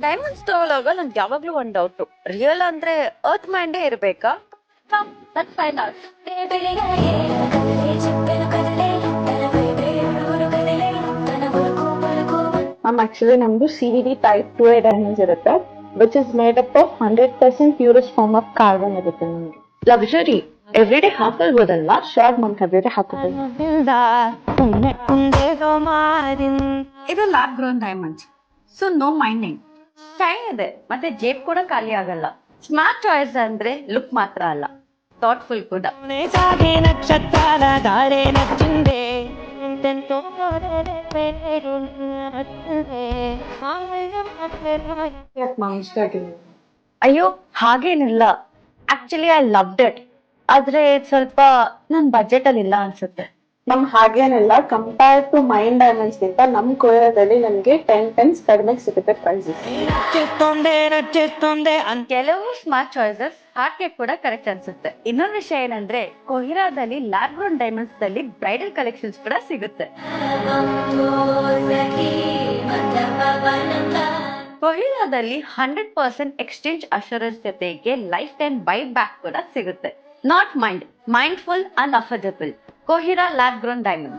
Diamonds ತಗೊಳ್ಳೋವಾಗ ನಂಗೆ ಯಾವಾಗ್ಲೂ ಒಂದ್ ಡೌಟ್, ರಿಯಲ್ ಅಂದ್ರೆ earth ಮೈಂಡೇ ಇರ್ಬೇಕಾ? Let's find out. Actually ನಮ್ದು CVD type 2A diamonds ಇರುತ್ತೆ, which is made up of 100% purest form of carbon ಇರುತ್ತೆ ನಮ್ಗೆ. Luxury everyday ಹಾಕಲ್ಬೋದಲ್ವಾ? ಶೋರ್ ಮಂತ್ everyday ಹಾಕೋಬಹುದು. ಇದು lab grown diamonds, so no minding. Shine ಇದೆ ಮತ್ತೆ ಜೇಬ್ ಕೂಡ ಖಾಲಿ ಆಗಲ್ಲ. ಸ್ಮಾರ್ಟ್ ಚಾಯ್ಸ್ ಅಂದ್ರೆ ಲುಕ್ ಮಾತ್ರ ಅಲ್ಲ, ಥಾಟ್ಫುಲ್ ಕೂಡ. ಅಯ್ಯೋ ಹಾಗೇನಿಲ್ಲ, ಆಕ್ಚುಲಿ ಐ ಲವ್ಡ್ ಇಟ್. ಆದ್ರೆ ಸ್ವಲ್ಪ ನನ್ ಬಜೆಟ್ ಅಲ್ಲಿ ಇಲ್ಲ ಅನ್ಸುತ್ತೆ. ನಮ್ ಹಾಗೇನಿಲ್ಲ, ಕಂಪೇರ್ ಟು ಮೈನ್ ಡೈಮಂಡ್ಸ್ ಗಿಂತ ನಮ್ ಕೊರಿಯಾದಲ್ಲಿ ನಮ್ಗೆ 10 times ಕಡಿಮೆ ಸಿಗುತ್ತೆ ಪ್ರೈಸಸ್. ಕೆಲವು ಸ್ಮಾರ್ಟ್ ಚಾಯ್ಸಸ್ ಹಾರ್ಟ್ಗೆ ಕೂಡ ಕರೆಕ್ಟ್ ಅನ್ಸುತ್ತೆ. ಇನ್ನೊಂದು ವಿಷಯ ಏನಂದ್ರೆ ಕೊಹಿರಾದಲ್ಲಿ ಲ್ಯಾಬ್ ಗ್ರೋನ್ ಡೈಮಂಡ್ಸ್ ದಲ್ಲಿ ಬ್ರೈಡಲ್ ಕಲೆಕ್ಷನ್ಸ್ ಕೂಡ ಸಿಗುತ್ತೆ. ಕೊಹಿರಾದಲ್ಲಿ 100% ಎಕ್ಸ್ಚೇಂಜ್ ಅಶ್ಯೂರೆನ್ಸ್ ಜೊತೆಗೆ ಲೈಫ್ ಟೈಮ್ ಬೈ ಬ್ಯಾಕ್ ಕೂಡ ಸಿಗುತ್ತೆ. Not mind, mindful and affordable. Kohira lab grown diamond.